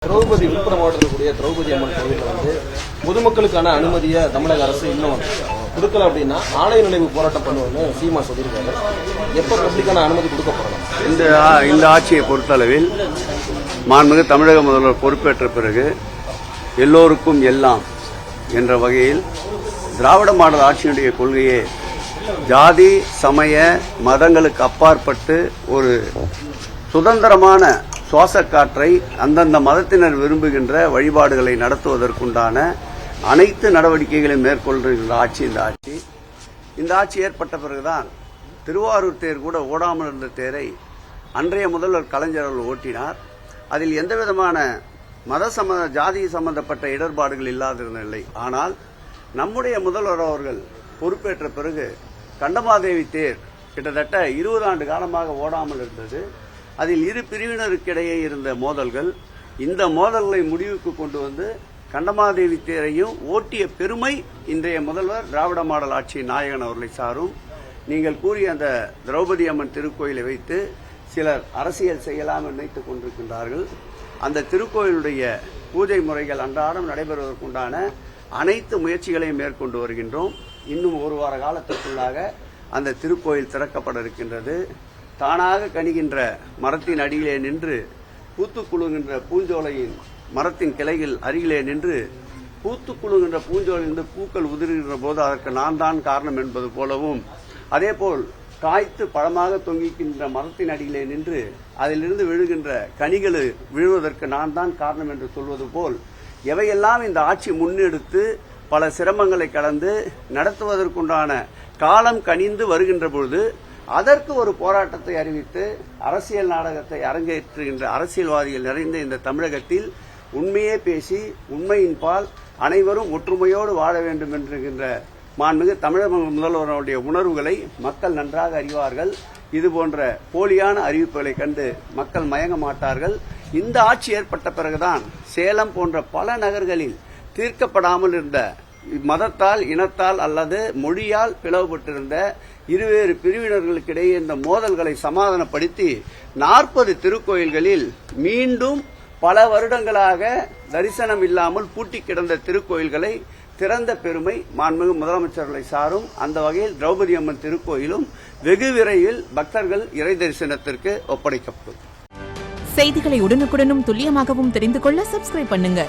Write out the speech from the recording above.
திரௌபதி விழுப்புரம் மாவட்டத்தில் திரௌபதி அம்மன் கோவிலில் பொதுமக்களுக்கான அனுமதியை தமிழக அரசு இன்னும் கொடுக்கல அப்படின்னா ஆலய நினைவு போராட்டம் பண்ணுவோம்னு சீமா சொல்லியிருக்காரு. எப்போ பப்ளிக்கான அனுமதி கொடுக்க போறாங்க? இந்த ஆட்சியை பொறுத்தளவில் மாண்புமிகு தமிழக முதல்வர் பொறுப்பேற்ற பிறகு எல்லோருக்கும் எல்லாம் என்ற வகையில் திராவிட மாடல் ஆட்சியினுடைய கொள்கையே ஜாதி சமய மதங்களுக்கு அப்பாற்பட்டு ஒரு சுதந்திரமான சுவாச காற்றை அந்தந்த மதத்தினர் விரும்புகின்ற வழிபாடுகளை நடத்துவதற்குண்டான அனைத்து நடவடிக்கைகளையும் மேற்கொள்கின்ற ஆட்சி இந்த ஆட்சி ஏற்பட்ட பிறகுதான் திருவாரூர் தேர் கூட ஓடாமல் இருந்த தேரை அன்றைய முதல்வர் கலைஞர் அவர்கள் ஓட்டினார். அதில் எந்தவிதமான ஜாதி சம்பந்தப்பட்ட இடர்பாடுகள் இல்லாதிருந்த நிலை. ஆனால் நம்முடைய முதல்வர் அவர்கள் பொறுப்பேற்ற பிறகு கண்டமாதேவி தேர் கிட்டத்தட்ட 20 ஆண்டு காலமாக ஓடாமல் இருந்தது. அதில் இரு பிரிவினருக்கிடையே இருந்த மோதல்கள், இந்த மோதல்களை முடிவுக்கு கொண்டு வந்து கண்டமாதேவி தேரையும் ஓட்டிய பெருமை இன்றைய முதல்வர் திராவிட மாடல் ஆட்சி நாயகன் அவர்களை சாரும். நீங்கள் கூறிய அந்த திரௌபதி அம்மன் திருக்கோயிலை வைத்து சிலர் அரசியல் செய்யலாம் நினைத்துக் கொண்டிருக்கின்றார்கள். அந்த திருக்கோயிலுடைய பூஜை முறைகள் அன்றாடம் நடைபெறுவதற்குண்டான அனைத்து முயற்சிகளையும் மேற்கொண்டு வருகின்றோம். இன்னும் ஒரு வார காலத்திற்குள்ளாக அந்த திருக்கோயில் திறக்கப்பட இருக்கின்றது. தானாக கனிகின்ற மரத்தின் அடியிலே நின்று பூத்து குலுகின்ற பூஞ்சோலையின் மரத்தின் கிளைகள் அருகிலே நின்று பூத்து குலுகின்ற பூஞ்சோலையிலிருந்து பூக்கள் உதிர்கின்ற போது அதற்கு நான் தான் காரணம் என்பது போலவும், அதேபோல் காய்த்து பழமாக தொங்கிக்கின்ற மரத்தின் அடியிலே நின்று அதிலிருந்து விழுகின்ற கனிகள் விழுவதற்கு நான் தான் காரணம் என்று சொல்வது போல் எவையெல்லாம் இந்த ஆட்சி முன்னெடுத்து பல சிரமங்களை கடந்து நடத்துவதற்குண்டான காலம் கனிந்து வருகின்ற பொழுது அதற்கு ஒரு போராட்டத்தை அறிவித்து அரசியல் நாடகத்தை அரங்கேற்றுகின்ற அரசியல்வாதிகள் நிறைந்த இந்த தமிழகத்தில் உண்மையே பேசி உண்மையின் பால் அனைவரும் ஒற்றுமையோடு வாழ வேண்டும் என்கின்ற மாண்புமிகு தமிழக முதல்வருடைய உணர்வுகளை மக்கள் நன்றாக அறிவார்கள். இதுபோன்ற போலியான அறிவிப்புகளை கண்டு மக்கள் மயங்க மாட்டார்கள். இந்த ஆட்சி ஏற்பட்ட பிறகுதான் சேலம் போன்ற பல நகர்களில் தீர்க்கப்படாமல் இருந்த மதத்தால் இனத்தால் அல்லது மொழியால் பிளவுபட்டிருந்த இருவேறு பிரிவினர்களுக்கிடையே இந்த மோதல்களை சமாதானப்படுத்தி 40 திருக்கோயில்களில் மீண்டும் பல வருடங்களாக தரிசனம் இல்லாமல் பூட்டி கிடந்த திருக்கோயில்களை திறந்த பெருமை மாண்புமிகு முதலமைச்சர்களை சாரும். அந்த வகையில் திரௌபதி அம்மன் திருக்கோயிலும் வெகு விரைவில் பக்தர்கள் இறை தரிசனத்திற்கு ஒப்படைக்கப்படும். செய்திகளை உடனுக்குடனும் துல்லியமாகவும் தெரிந்து கொள்ள சப்ஸ்கிரைப் பண்ணுங்க.